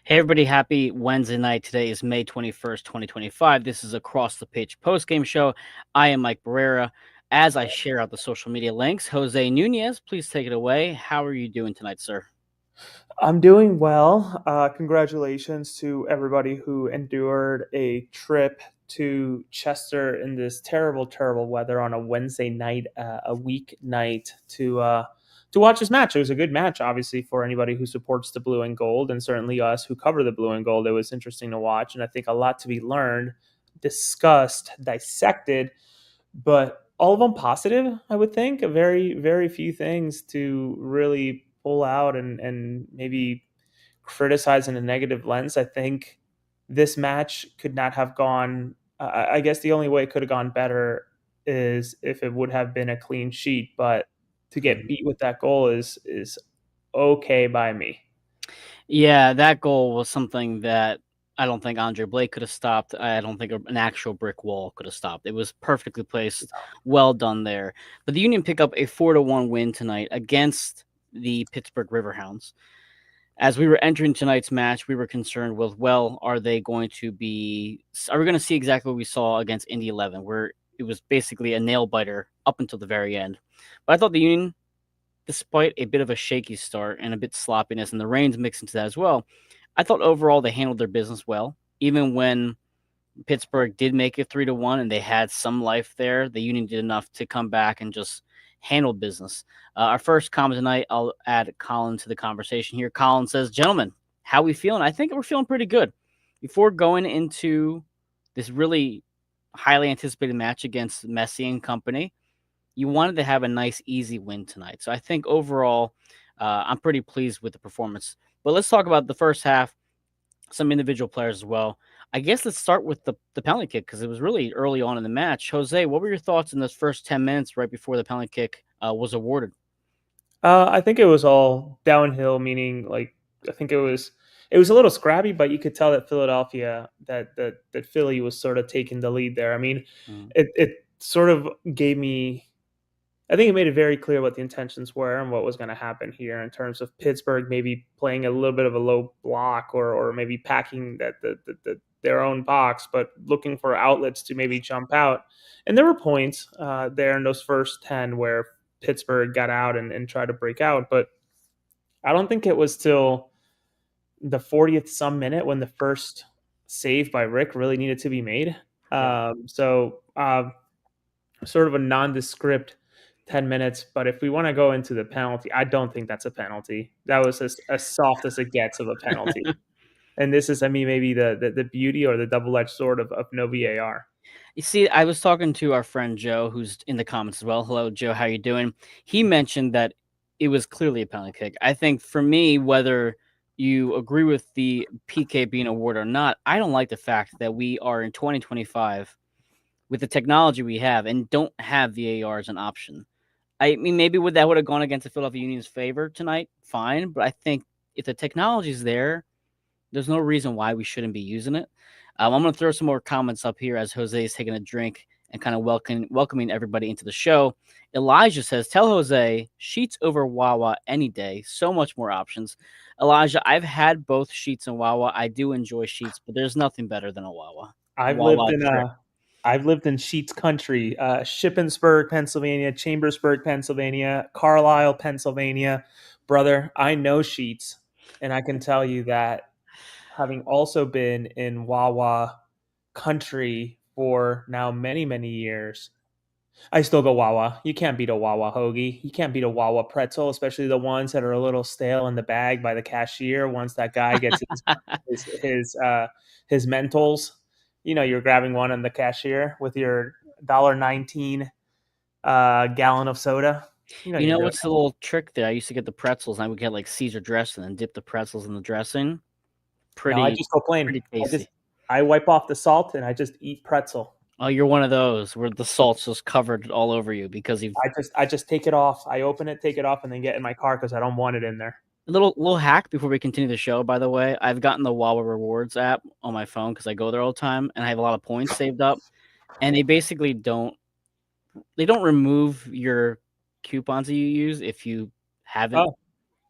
Hey everybody, happy Wednesday night. Today is May 21st, 2025. This is Across the Pitch post-game show. I am Mike Barrera. As I share out the social media links, Jose Nunez, please take it away. How are you doing tonight, sir? I'm doing well. Congratulations to everybody who endured a trip to Chester in this terrible, terrible weather on a Wednesday night, a weeknight to watch this match. It was a good match, obviously, for anybody who supports the blue and gold, and certainly us who cover the blue and gold. It was interesting to watch, and I think a lot to be learned, discussed, dissected, but all of them positive. I would think a very, very few things to really pull out and maybe criticize in a negative lens. I think this match could not have gone. I guess the only way it could have gone better is if it would have been a clean sheet. But to get Mhm. beat with that goal is okay by me. Yeah, that goal was something that I don't think Andre Blake could have stopped. I don't think an actual brick wall could have stopped. It was perfectly placed. Well done there. But the Union pick up a 4-1 win tonight against the Pittsburgh Riverhounds. As we were entering tonight's match, we were concerned with, well, are we going to see exactly what we saw against Indy 11, where it was basically a nail biter up until the very end. But I thought the Union, despite a bit of a shaky start and a bit sloppiness, and the rains mixed into that as well, I thought overall they handled their business well. Even when Pittsburgh did make it 3-1 and they had some life there, the Union did enough to come back and just handle business. Our first comment tonight, I'll add Colin to the conversation here. Colin says, "Gentlemen, how we feeling?" I think we're feeling pretty good. Before going into this really highly anticipated match against Messi and company, you wanted to have a nice, easy win tonight. So I think overall, I'm pretty pleased with the performance. But let's talk about the first half, some individual players as well. I guess let's start with the penalty kick because it was really early on in the match. Jose, what were your thoughts in those first 10 minutes right before the penalty kick was awarded? I think it was all downhill, meaning like I think it was a little scrappy, but you could tell that that Philly was sort of taking the lead there. I mean, Mm. it sort of gave me. I think it made it very clear what the intentions were and what was going to happen here in terms of Pittsburgh maybe playing a little bit of a low block or maybe packing their own box, but looking for outlets to maybe jump out. And there were points there in those first 10 where Pittsburgh got out and tried to break out, but I don't think it was till the 40th some minute when the first save by Rick really needed to be made. Yeah. Sort of a nondescript 10 minutes. But if we want to go into the penalty, I don't think that's a penalty. That was as soft as it gets of a penalty. And this is, I mean, maybe the beauty or the double edged sword of no VAR. You see, I was talking to our friend Joe, who's in the comments as well. Hello, Joe. How you doing? He mentioned that it was clearly a penalty kick. I think for me, whether you agree with the PK being awarded or not, I don't like the fact that we are in 2025 with the technology we have and don't have VAR as an option. I mean, maybe that would have gone against the Philadelphia Union's favor tonight, fine. But I think if the technology's there, there's no reason why we shouldn't be using it. I'm going to throw some more comments up here as Jose is taking a drink and kind of welcoming everybody into the show. Elijah says, "Tell Jose Sheets over Wawa any day. So much more options." Elijah, I've had both Sheets and Wawa. I do enjoy Sheets, but there's nothing better than a Wawa. I've lived Wawa in drip. I've lived in Sheets country, Shippensburg, Pennsylvania, Chambersburg, Pennsylvania, Carlisle, Pennsylvania. Brother, I know Sheets, and I can tell you that having also been in Wawa country for now many, many years, I still go Wawa. You can't beat a Wawa hoagie. You can't beat a Wawa pretzel, especially the ones that are a little stale in the bag by the cashier. Once that guy gets his Mentos, you know you're grabbing one on the cashier with your $1.19 gallon of soda. You know You you're know doing what's the little trick there? I used to get the pretzels, and I would get like Caesar dressing and dip the pretzels in the dressing. it. No, I Pretty, just go plain. pretty I just tasty. I wipe off the salt and I just eat pretzel. Oh, you're one of those where the salt's just covered all over you because you've I just take it off. I open it, take it off, and then get in my car because I don't want it in there. little hack before we continue the show, by the way. I've gotten the Wawa Rewards app on my phone because I go there all the time and I have a lot of points saved up. And they basically don't remove your coupons that you use if you haven't Oh,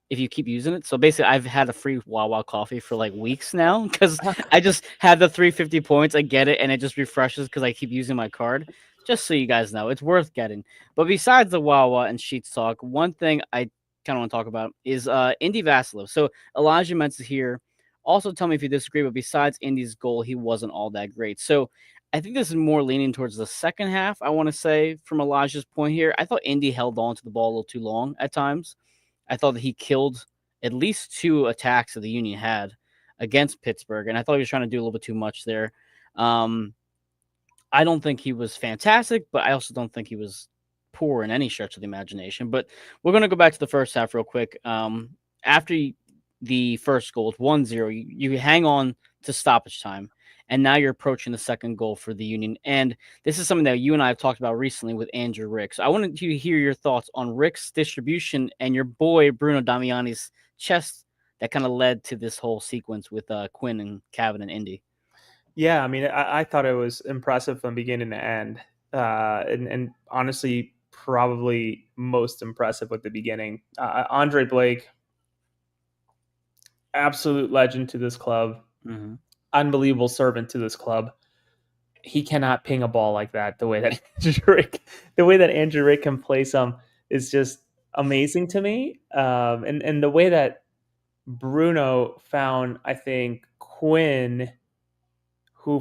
if you keep using it. So basically, I've had a free Wawa coffee for like weeks now because I just had the 350 points. I get it, and it just refreshes because I keep using my card. Just so you guys know, it's worth getting. But besides the Wawa and Sheets talk, one thing I kind of want to talk about is Indy Vasilov. So Elijah Mensa here. Also, tell me if you disagree. But besides Indy's goal, he wasn't all that great. So I think this is more leaning towards the second half. I want to say from Elijah's point here, I thought Indy held on to the ball a little too long at times. I thought that he killed at least two attacks that the Union had against Pittsburgh, and I thought he was trying to do a little bit too much there. Um, I don't think he was fantastic, but I also don't think he was poor in any stretch of the imagination. But we're going to go back to the first half real quick. After the first goal, it's 1-0, you hang on to stoppage time, and now you're approaching the second goal for the Union. And this is something that you and I have talked about recently with Andrew Rick. So I wanted to hear your thoughts on Rick's distribution and your boy Bruno Damiani's chest that kind of led to this whole sequence with Quinn and Cavan and Indy. Yeah, I mean, I thought it was impressive from beginning to end, and honestly, probably most impressive with the beginning. Andre Blake, absolute legend to this club, Mm-hmm. unbelievable servant to this club. He cannot ping a ball like that. The way that Andrew Rick can play some is just amazing to me. And the way that Bruno found, I think, Quinn, who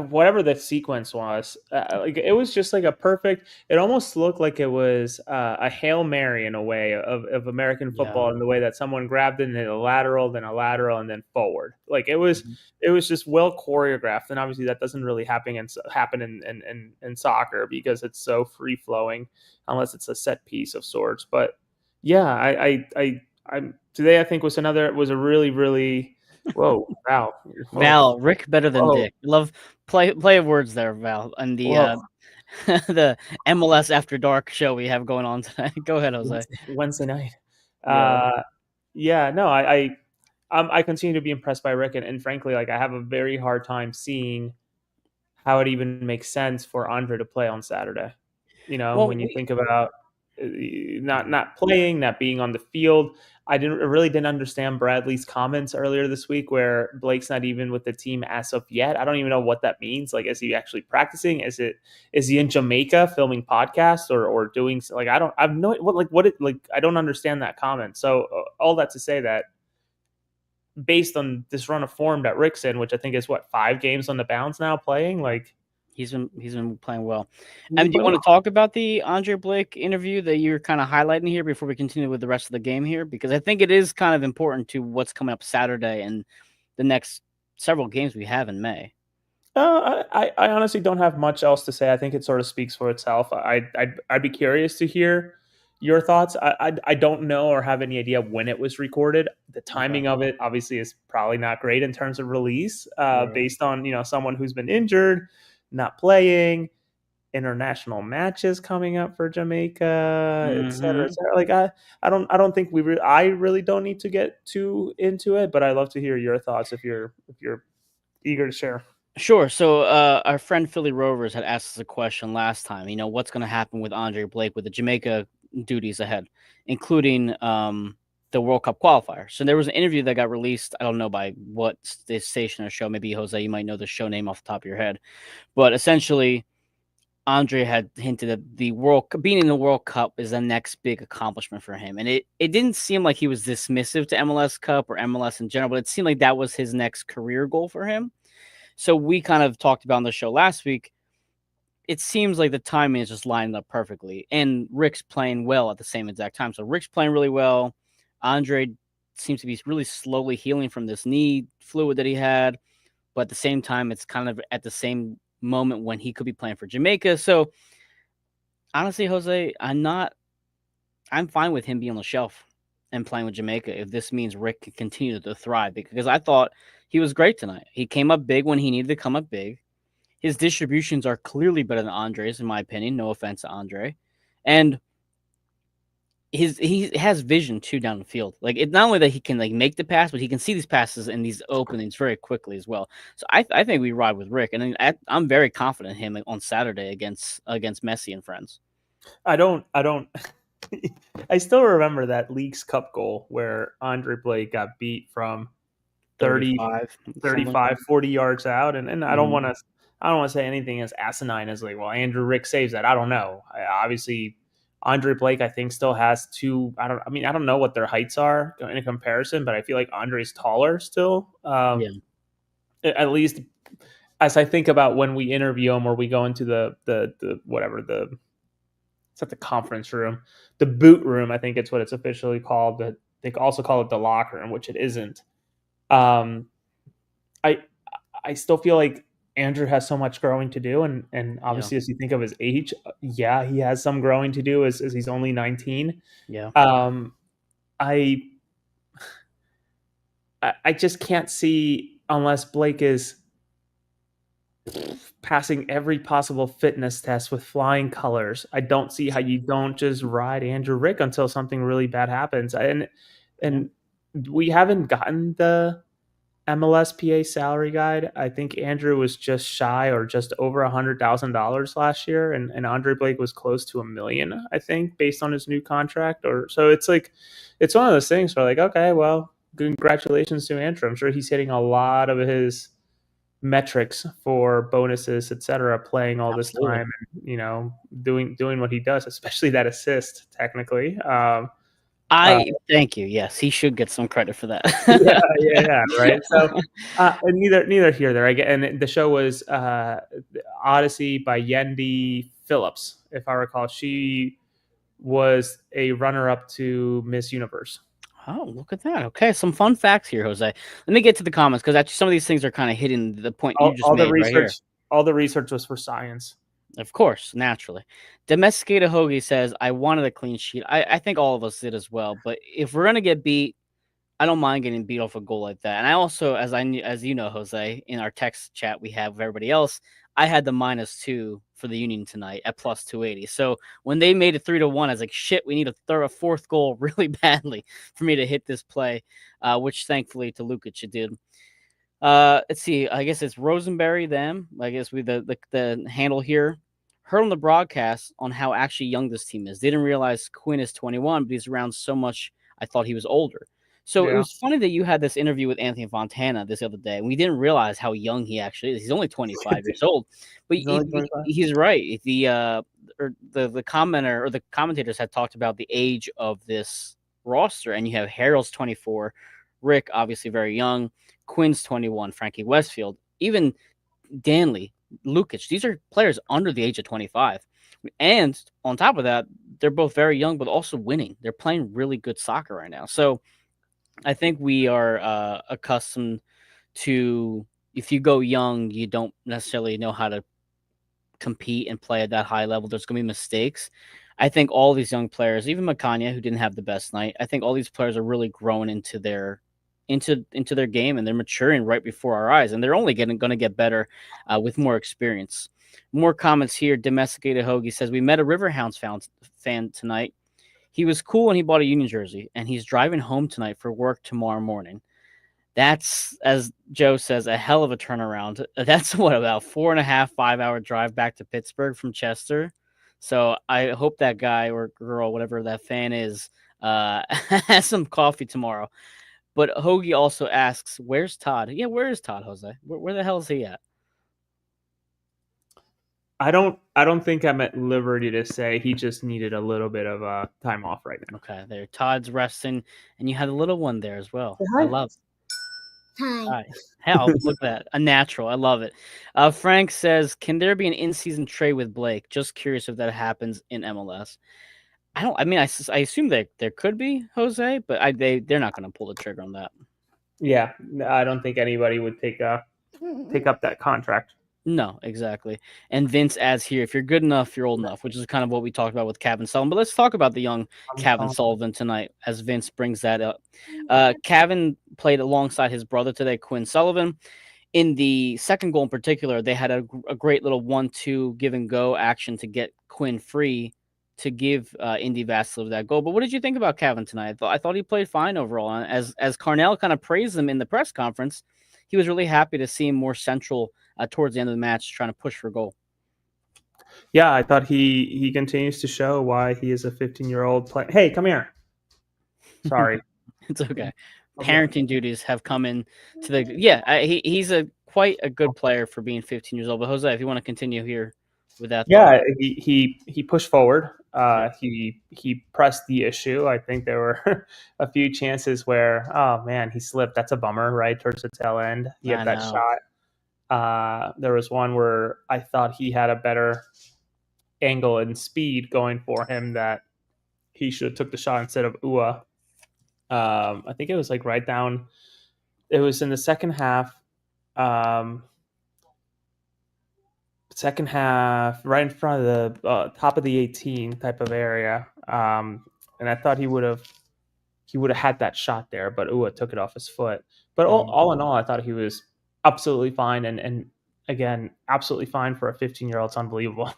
whatever the sequence was, like it was just like a perfect. It almost looked like it was a Hail Mary in a way of American Yeah. football, in the way that someone grabbed it and hit a lateral, and then forward. Like Mm-hmm. it was just well choreographed, and obviously that doesn't really happen in soccer because it's so free flowing, unless it's a set piece of sorts. But yeah, I today I think was a really whoa, wow, whoa. Val, Rick better than Whoa, Dick. Love play of words there, Val, and the whoa. the MLS After Dark show we have going on tonight. Go ahead, Jose. Wednesday night. Yeah. Uh, yeah, no, I continue to be impressed by Rick, and frankly, like I have a very hard time seeing how it even makes sense for Andre to play on Saturday. You know, Well, when you think about not playing, not being on the field. I really didn't understand Bradley's comments earlier this week, where Blake's not even with the team as of yet. I don't even know what that means. Like, is he actually practicing? Is he in Jamaica filming podcasts or doing like I've no what it like I don't understand that comment. So all that to say that based on this run of form that Rick's in, which I think is what 5 games on the bounce now playing, like he's been playing well. he's been And do you playing want well. to talk about the Andre Blake interview that you're kind of highlighting here before we continue with the rest of the game here? Because I think it is kind of important to what's coming up Saturday and the next several games we have in May. I honestly don't have much else to say. I think it sort of speaks for itself. I'd be curious to hear your thoughts. I don't know or have any idea when it was recorded. The Okay. timing of it obviously is probably not great in terms of release, Right. based on someone who's been injured, not playing, international matches coming up for Jamaica, et cetera, et Mm-hmm. cetera. Like I don't think I really don't need to get too into it, but I'd love to hear your thoughts if you're eager to share. Sure. So, our friend Philly Rovers had asked us a question last time. What's going to happen with Andre Blake with the Jamaica duties ahead, including the World Cup qualifier. So there was an interview that got released. I don't know by what station or show. Maybe Jose, you might know the show name off the top of your head. But essentially, Andre had hinted that being in the World Cup is the next big accomplishment for him, and it didn't seem like he was dismissive to MLS Cup or MLS in general, but it seemed like that was his next career goal for him. So we kind of talked about on the show last week. It seems like the timing is just lined up perfectly, and Rick's playing well at the same exact time. So Rick's playing really well. Andre seems to be really slowly healing from this knee fluid that he had, but at the same time, it's kind of at the same moment when he could be playing for Jamaica. So honestly, Jose, I'm fine with him being on the shelf and playing with Jamaica if this means Rick can continue to thrive, because I thought he was great tonight. He came up big when he needed to come up big. His distributions are clearly better than Andre's, in my opinion. No offense to Andre. And he has vision too down the field. Like, it's not only that he can like make the pass, but he can see these passes and these openings very quickly as well. So I think we ride with Rick, and I'm very confident in him on Saturday against Messi and friends. I don't I still remember that Leagues Cup goal where Andre Blake got beat from 30, 35, something. 35, 40 yards out. And Mhm. I don't want to say anything as asinine as like, well, Andrew Rick saves that. I don't know. Obviously, Andre Blake, I think, still has two. I don't know what their heights are in a comparison, but I feel like Andre's taller still. Yeah, At least as I think about when we interview him or we go into the whatever it's at the conference room, the boot room, I think it's what it's officially called. But they also call it the locker room, which it isn't. Um, I I still feel like Andrew has so much growing to do, and yeah, obviously as you think of his age, yeah, he has some growing to do as he's only 19. yeah. Um, I I just can't see unless Blake is passing every possible fitness test with flying colors. I don't see how you don't just ride Andrew Rick until something really bad happens. Yeah. And we haven't gotten the MLSPA salary guide. I think Andrew was just shy or just over $100,000 last year, and Andre Blake was close to $1 million, I think, based on his new contract. Or so it's like it's one of those things where like, okay, well, congratulations to Andrew. I'm sure he's hitting a lot of his metrics for bonuses, etc., playing all this Absolutely. time and doing what he does, especially that assist technically. Uh, I thank you. Yes, he should get some credit for yeah, that. yeah, right. So, and neither here there. I get, and the show was Odyssey by Yendi Phillips, if I recall. She was a runner-up to Miss Universe. Oh, look at that. Okay, some fun facts here, Jose. Let me get to the comments because actually some of these things are kind of hitting the point you just All the made right here. research, all the research was for science. Of course, naturally. Domesticated Hoagie says, I wanted a clean sheet. I think all of us did as well. But if we're gonna get beat, I don't mind getting beat off a goal like that. And I also, as you know, Jose, in our text chat we have with everybody else, I had the -2 for the Union tonight at +280. So when they made it 3-1, I was like, shit, we need to throw a fourth goal really badly for me to hit this play, which thankfully to Lukic it did. Let's see. I guess it's Rosenberry. Them. I guess we the handle here. Heard on the broadcast on how actually young this team is. Didn't realize Quinn is 21, but he's around so much. I thought he was older. So it Yeah, was funny that you had this interview with Anthony Fontana this other day, and we didn't realize how young he actually is. He's only 25 years old, but he's only 25. he's right. The commenter or the commentators had talked about the age of this roster, and you have Harold's 24, Rick obviously very young, Quinn's 21, Frankie Westfield, even Danley, Lukic. These are players under the age of 25. And on top of that, they're both very young, but also winning. They're playing really good soccer right now. So I think we are accustomed to if you go young, you don't necessarily know how to compete and play at that high level. There's going to be mistakes. I think all these young players, even Makanya, who didn't have the best night, I think all these players are really growing into their game and they're maturing right before our eyes, and they're only going to get better with more experience. More comments here. Domesticated Hoagie says we met a Riverhounds fan tonight. He was cool and he bought a Union jersey, and he's driving home tonight for work tomorrow morning. That's, as Joe says, a hell of a turnaround. That's what, about 4.5, 5 hour drive back to Pittsburgh from Chester. So I hope that guy or girl, whatever that fan is, has some coffee tomorrow. But Hoagie also asks, "Where's Todd?" Yeah, where is Todd, Jose? Where the hell is he at? I don't think I'm at liberty to say he just needed a little bit of time off right now. Okay, there. Todd's resting, and you had a little one there as well. Say I hi. love. Hi. Hell, look at that. A natural. I love it. Frank says, "Can there be an in-season trade with Blake?" Just curious if that happens in MLS. I don't. I mean, I assume that there could be, Jose, but they're not going to pull the trigger on that. Yeah, I don't think anybody would take up that contract. No, exactly. And Vince adds here, if you're good enough, you're old enough, which is kind of what we talked about with Kevin Sullivan. But let's talk about the young I'm Kevin calling. Sullivan tonight as Vince brings that up. Kevin played alongside his brother today, Quinn Sullivan. In the second goal in particular, they had a great little 1-2 give and go action to get Quinn free to give Indy Vasilov that goal. But what did you think about Kevin tonight? I thought he played fine overall. And as Carnell kind of praised him in the press conference, he was really happy to see him more central towards the end of the match, trying to push for goal. Yeah, I thought he continues to show why he is a 15-year-old player. Hey, come here. Sorry. It's okay. I'll be Parenting duties have come in to the yeah. He's a quite a good player for being 15 years old. But Jose, if you want to continue here with that thought, Yeah, he pushed forward. yep, He pressed the issue. I think there were a few chances where, oh man, he slipped. That's a bummer, right towards the tail end. He I had that know. shot. There was one where I thought he had a better angle and speed going for him that he should have took the shot instead of Ua. I think it was like right down. It was in the second half. Um, second half, right in front of the top of the 18 type of area. And I thought he would have had that shot there, but Ua took it off his foot. But all, Mhm. all in all, I thought he was absolutely fine, and again, absolutely fine for a 15-year-old. It's unbelievable.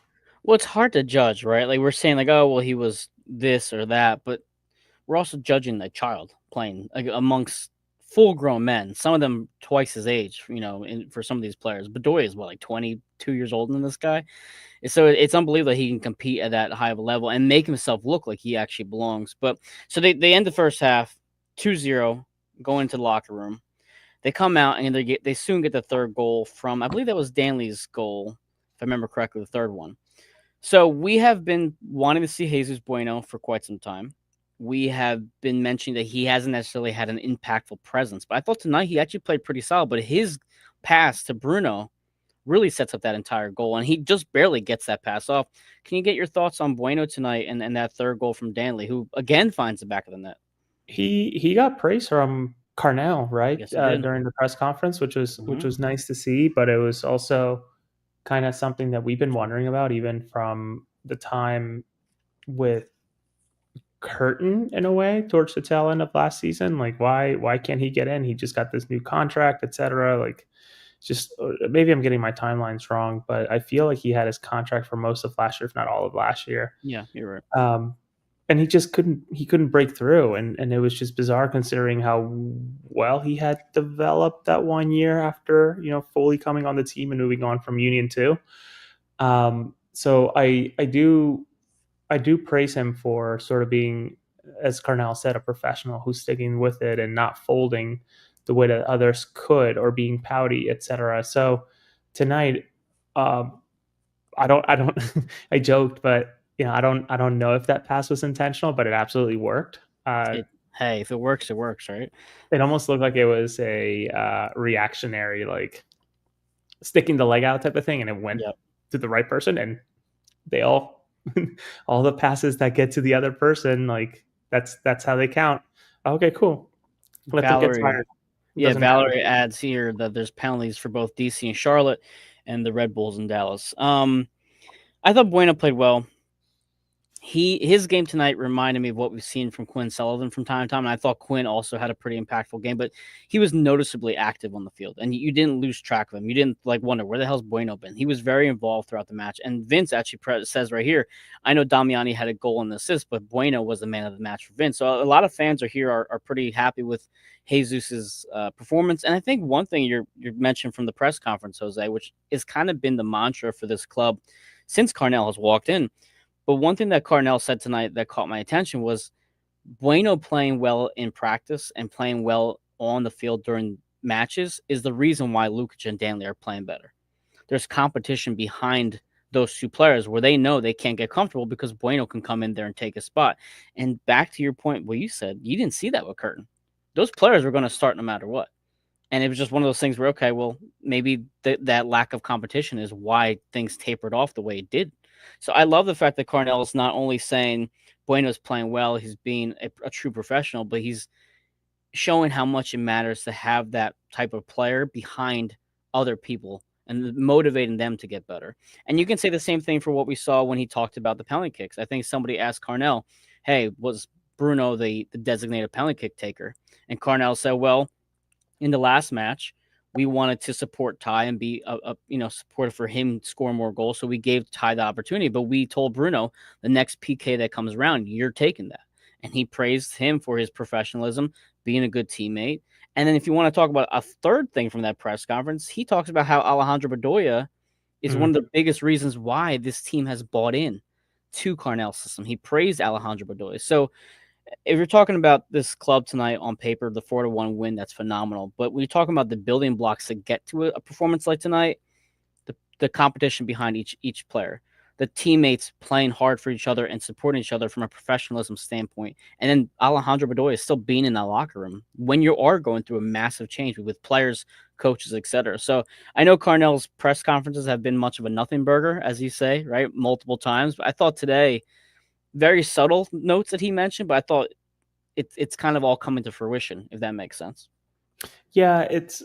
Well, it's hard to judge, right? Like we're saying, like, oh, well, he was this or that, but we're also judging a child playing like, amongst full-grown men. Some of them twice his age, for some of these players. Bedoya is what, like 22 years older than this guy. So it's unbelievable that he can compete at that high of a level and make himself look like he actually belongs. But so they end the first half 2-0, go into the locker room. They come out and they soon get the third goal from, I believe that was Danley's goal, if I remember correctly, the third one. So we have been wanting to see Jesus Bueno for quite some time. We have been mentioning that he hasn't necessarily had an impactful presence, but I thought tonight he actually played pretty solid. But his pass to Bruno really sets up that entire goal, and he just barely gets that pass off. Can you get your thoughts on Bueno tonight and that third goal from Danley, who again finds the back of the net? He got praise from Carnell, right, Yes, he did. during the press conference, which Hmm. was nice to see. But it was also kind of something that we've been wondering about, even from the time with Curtin in a way towards the tail end of last season. Like, why can't he get in? He just got this new contract, etc. Like, just maybe I'm getting my timelines wrong, but I feel like he had his contract for most of last year, if not all of last year. Yeah, you're right. Um, and he couldn't break through, and it was just bizarre considering how well he had developed that 1 year after fully coming on the team and moving on from Union 2. So I do praise him for sort of being, as Carnell said, a professional who's sticking with it and not folding the way that others could, or being pouty, etc. So tonight, um, I don't I joked, but I don't know if that pass was intentional, but it absolutely worked. Hey, if it works, it works, right? It almost looked like it was a reactionary, like sticking the leg out type of thing, and it went Yep. to the right person, and they all the passes that get to the other person, like that's how they count. Okay, cool. Let them get Valerie. tired. It Yeah, doesn't matter. Valerie adds here that there's penalties for both DC and Charlotte and the Red Bulls in Dallas. I thought Bueno played well. His game tonight reminded me of what we've seen from Quinn Sullivan from time to time, and I thought Quinn also had a pretty impactful game, but he was noticeably active on the field, and you didn't lose track of him. You didn't like wonder where the hell's Bueno been. He was very involved throughout the match, and Vince actually says right here, I know Damiani had a goal and assist, but Bueno was the man of the match for Vince. So a lot of fans are pretty happy with Jesus's performance, and I think one thing you mentioned from the press conference, Jose, which has kind of been the mantra for this club since Carnell has walked in. But one thing that Carnell said tonight that caught my attention was Bueno playing well in practice and playing well on the field during matches is the reason why Lukic and Danley are playing better. There's competition behind those two players where they know they can't get comfortable because Bueno can come in there and take a spot. And back to your point, what you said, you didn't see that with Curtin. Those players were going to start no matter what. And it was just one of those things where, okay, well, maybe that lack of competition is why things tapered off the way it did. So I love the fact that Carnell is not only saying Bueno's playing well, he's being a true professional, but he's showing how much it matters to have that type of player behind other people and motivating them to get better. And you can say the same thing for what we saw when he talked about the penalty kicks. I think somebody asked Carnell, hey, was Bruno the designated penalty kick taker? And Carnell said, well, in the last match, we wanted to support Ty and be supportive for him scoring more goals. So we gave Ty the opportunity, but we told Bruno the next PK that comes around, you're taking that. And he praised him for his professionalism, being a good teammate. And then if you want to talk about a third thing from that press conference, he talks about how Alejandro Bedoya is one of the biggest reasons why this team has bought in to Carnell's system. He praised Alejandro Bedoya. So if you're talking about this club tonight on paper, the 4-1 win, that's phenomenal. But when you're talking about the building blocks to get to a performance like tonight, the competition behind each player, the teammates playing hard for each other and supporting each other from a professionalism standpoint, and then Alejandro Bedoya still being in that locker room when you are going through a massive change with players, coaches, etc. So I know Carnell's press conferences have been much of a nothing burger, as you say, right, multiple times. But I thought today, very subtle notes that he mentioned, but I thought it's kind of all coming to fruition, if that makes sense. Yeah, it's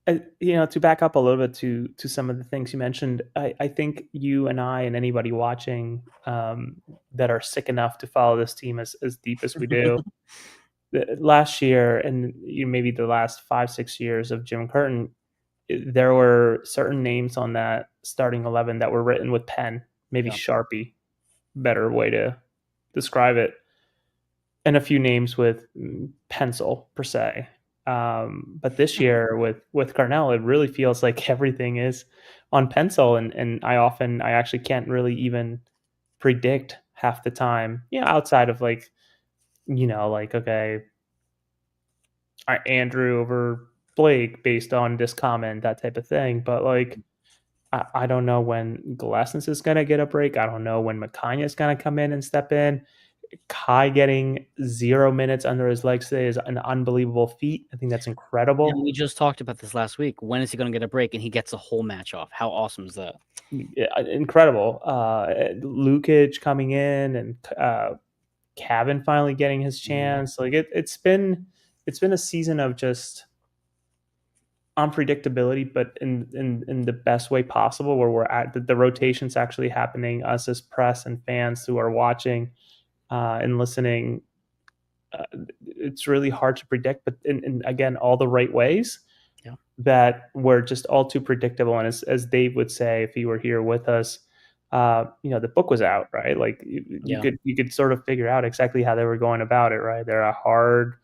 to back up a little bit to some of the things you mentioned. I think you and I and anybody watching that are sick enough to follow this team as deep as we do, last year and maybe the last 5-6 years of Jim Curtin, there were certain names on that starting 11 that were written with pen, maybe Yeah. Sharpie, better way to describe it, and a few names with pencil per se. But this year with Carnell, it really feels like everything is on pencil, and I actually can't really even predict half the time. Outside of like like okay, Andrew over Blake based on this comment, that type of thing. But like I don't know when Gillespie is going to get a break. I don't know when McCanya is going to come in and step in. Kai getting 0 minutes under his legs today is an unbelievable feat. I think that's And incredible. we just talked about this last week. When is he going to get a break? And he gets a whole match off. How awesome is that? Incredible. Lukic coming in and Kevin finally getting his chance. Like it's been a season of just unpredictability, but in the best way possible, where we're at the rotations actually happening. Us as press and fans who are watching and listening, uh, it's really hard to predict, but in again, all the right ways Yeah. that were just all too predictable. And as Dave would say, if he were here with us, the book was out, right? Like Yeah. you could sort of figure out exactly how they were going about it, right? They're a hard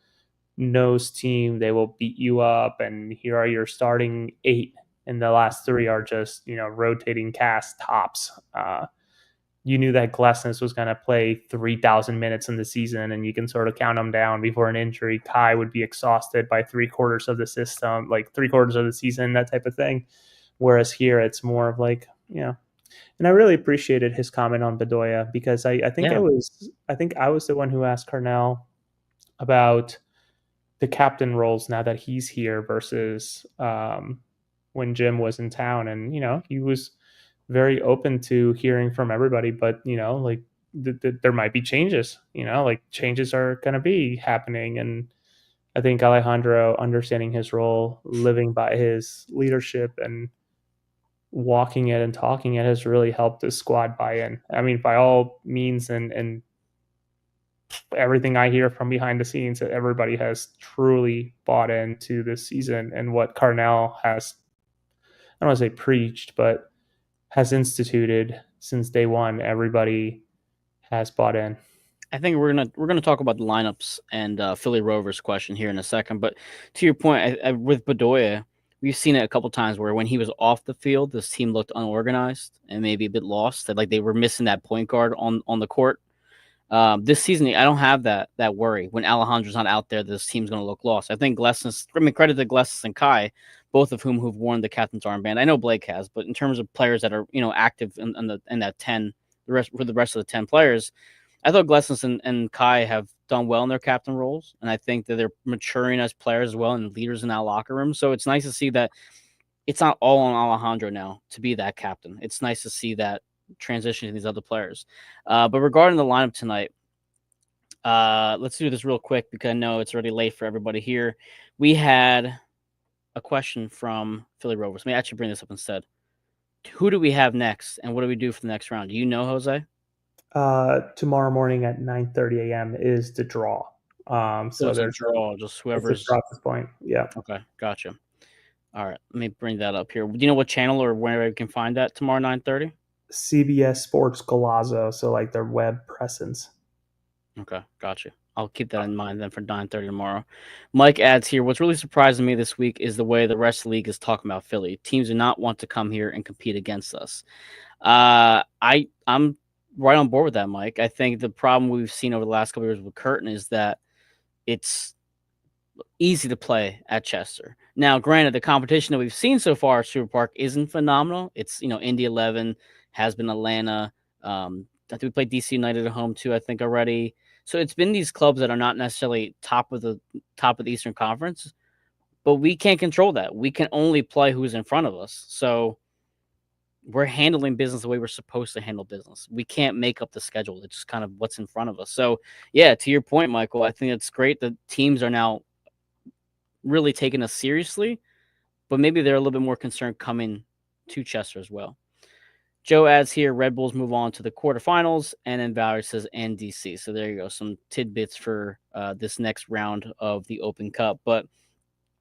nosed team. They will beat you up, and here are your starting 8, and the last 3 are just rotating cast tops. You knew that Glesnes was going to play 3,000 minutes in the season, and you can sort of count them down before an injury. Kai would be exhausted by 3/4 of the system, like 3/4 of the season, that type of thing. Whereas here, it's more of like, and I really appreciated his comment on Bedoya, because I think Yeah. I was the one who asked Carnell about the captain roles now that he's here versus when Jim was in town, and he was very open to hearing from everybody, but like there might be changes. Like changes are going to be happening, and I think Alejandro understanding his role, living by his leadership, and walking it and talking it has really helped the squad buy in. I mean, by all means, and everything I hear from behind the scenes, that everybody has truly bought into this season and what Carnell has, I don't want to say preached, but has instituted since day one. Everybody has bought in. I think we're gonna talk about the lineups and Philly Rovers question here in a second. But to your point, with Bedoya, we've seen it a couple times where when he was off the field, this team looked unorganized and maybe a bit lost. That like they were missing that point guard on the court. This season, I don't have that worry. When Alejandro's not out there, this team's going to look lost. I think credit to Glesnes and Kai, both of who've worn the captain's armband. I know Blake has, but in terms of players that are active in that 10, the rest of the 10 players, I thought Glesnes and Kai have done well in their captain roles, and I think that they're maturing as players as well and leaders in that locker room. So it's nice to see that it's not all on Alejandro now to be that captain. It's nice to see that transition to these other players. But regarding the lineup tonight, let's do this real quick because I know it's already late for everybody here. We had a question from Philly Rovers. Let me actually bring this up instead. Who do we have next, and what do we do for the next round? Do you know, Jose? Tomorrow morning at 9:30 a.m. is the draw. So So it's a there's draw, just it's a whoever's draw at this point. Yeah. okay. Gotcha. All right, let me bring that up here. Do you know what channel or where we can find that tomorrow 9:30? CBS Sports Golazo, so like their web presence. Okay, gotcha. I'll keep that in mind then for 9:30 tomorrow. Mike adds here, what's really surprising me this week is the way the rest of the league is talking about Philly. Teams do not want to come here and compete against us. I'm right on board with that, Mike. I think the problem we've seen over the last couple of years with Curtin is that it's easy to play at Chester. Now, granted, the competition that we've seen so far at Super Park isn't phenomenal. It's, Indy 11 has been Atlanta. I think we played DC United at home too, I think already. So it's been these clubs that are not necessarily top of the Eastern Conference, but we can't control that. We can only play who's in front of us. So we're handling business the way we're supposed to handle business. We can't make up the schedule. It's just kind of what's in front of us. So yeah, to your point, Michael, I think it's great that teams are now really taking us seriously, but maybe they're a little bit more concerned coming to Chester as well. Joe adds here, Red Bulls move on to the quarterfinals, and then Valerie says, and DC. So there you go, some tidbits for this next round of the Open Cup. But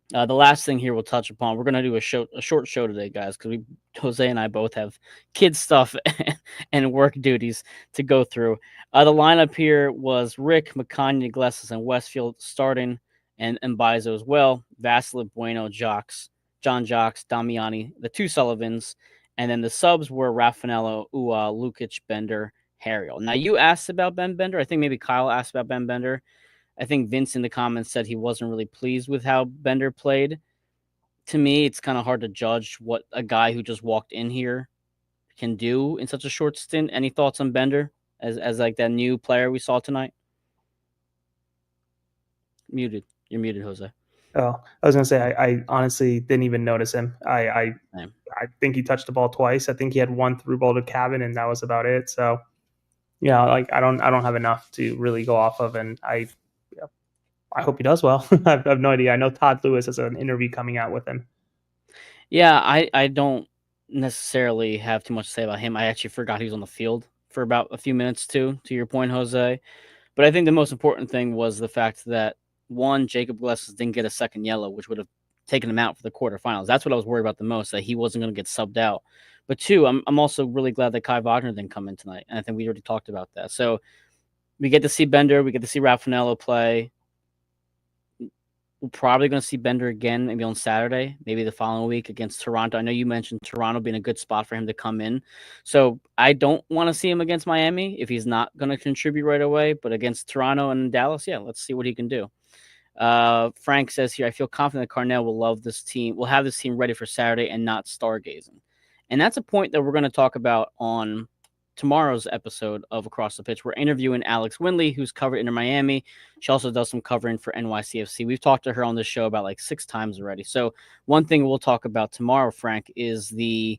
the last thing here we'll touch upon, we're going to do a short show today, guys, because Jose and I both have kid stuff and work duties to go through. The lineup here was Rick, McConaughey, Iglesias, and Westfield starting, and Mbaizo as well. Vasilip, Bueno, John Jocks, Damiani, the two Sullivans, and then the subs were Raffanello, Ua, Lukic, Bender, Harriel. Now, you asked about Ben Bender. I think maybe Kyle asked about Ben Bender. I think Vince in the comments said he wasn't really pleased with how Bender played. To me, it's kind of hard to judge what a guy who just walked in here can do in such a short stint. Any thoughts on Bender as like that new player we saw tonight? Muted. You're muted, Jose. Oh, I was gonna say I honestly didn't even notice him. I think he touched the ball twice. I think he had one through ball to Cabin, and that was about it. So yeah, like I don't have enough to really go off of, and I hope he does well. I have no idea. I know Todd Lewis has an interview coming out with him. Yeah, I don't necessarily have too much to say about him. I actually forgot he was on the field for about a few minutes too, to your point, Jose. But I think the most important thing was the fact that, one, Jacob Iglesias didn't get a second yellow, which would have taken him out for the quarterfinals. That's what I was worried about the most, that he wasn't going to get subbed out. But two, I'm also really glad that Kai Wagner didn't come in tonight. And I think we already talked about that. So we get to see Bender. We get to see Raffanello play. We're probably going to see Bender again, maybe on Saturday, maybe the following week against Toronto. I know you mentioned Toronto being a good spot for him to come in. So I don't want to see him against Miami if he's not going to contribute right away. But against Toronto and Dallas, yeah, let's see what he can do. Frank says here, I feel confident that Carnell will love this team. We'll have this team ready for Saturday and not stargazing. And that's a point that we're going to talk about on tomorrow's episode of Across the Pitch. We're interviewing Alex Windley, who's covered Inter Miami. She also does some covering for NYCFC. We've talked to her on this show about like 6 times already. So one thing we'll talk about tomorrow, Frank, is the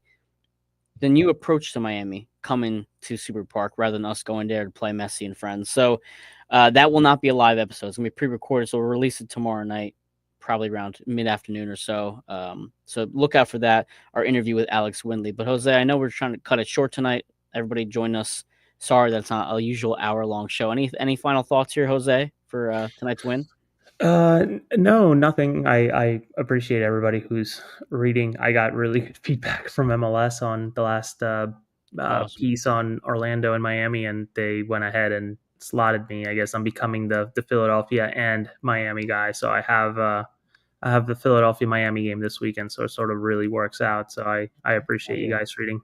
new approach to Miami coming to Super Park rather than us going there to play Messi and friends. So that will not be a live episode. It's going to be pre-recorded, so we'll release it tomorrow night, probably around mid-afternoon or so. So look out for that, our interview with Alex Windley. But, Jose, I know we're trying to cut it short tonight. Everybody join us. Sorry that's not a usual hour-long show. Any final thoughts here, Jose, for tonight's win? No, nothing. I appreciate everybody who's reading. I got really good feedback from MLS on the last Awesome. piece on Orlando and Miami, and they went ahead and slotted me. I guess I'm becoming the Philadelphia and Miami guy. So I have the Philadelphia Miami game this weekend, so it sort of really works out. So I appreciate you guys reading.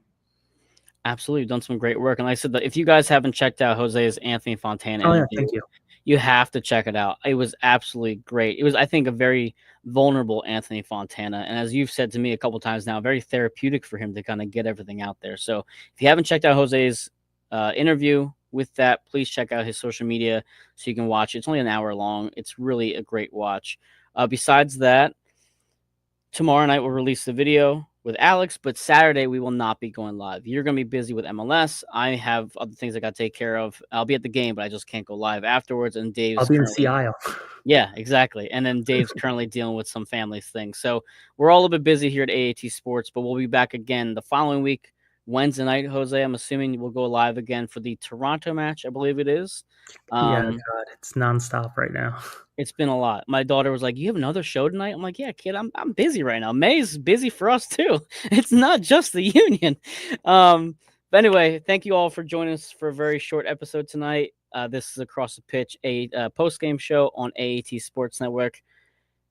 Absolutely, you've done some great work. And like I said, if you guys haven't checked out Jose's Anthony Fontana interview, thank you. You have to check it out. It was absolutely great. It was, I think, a very vulnerable Anthony Fontana. And as you've said to me a couple times now, very therapeutic for him to kind of get everything out there. So if you haven't checked out Jose's interview with that, please check out his social media so you can watch it. It's only an hour long. It's really a great watch. Besides that, tomorrow night we'll release the video with Alex, but Saturday we will not be going live. You're going to be busy with MLS. I have other things I got to take care of. I'll be at the game, but I just can't go live afterwards. And Dave's I'll be in Seattle. Yeah, exactly. And then Dave's currently dealing with some family things. So we're all a bit busy here at AAT Sports, but we'll be back again the following week, Wednesday night, Jose. I'm assuming we'll go live again for the Toronto match, I believe it is. Yeah, God, it's nonstop right now. It's been a lot. My daughter was like, "You have another show tonight?" I'm like, "Yeah, kid, I'm busy right now. May's busy for us too. It's not just the Union." But anyway, thank you all for joining us for a very short episode tonight. This is Across the Pitch, a post game show on AAT Sports Network.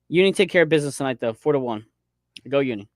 Uni, take care of business tonight, though. 4-1. Go Uni.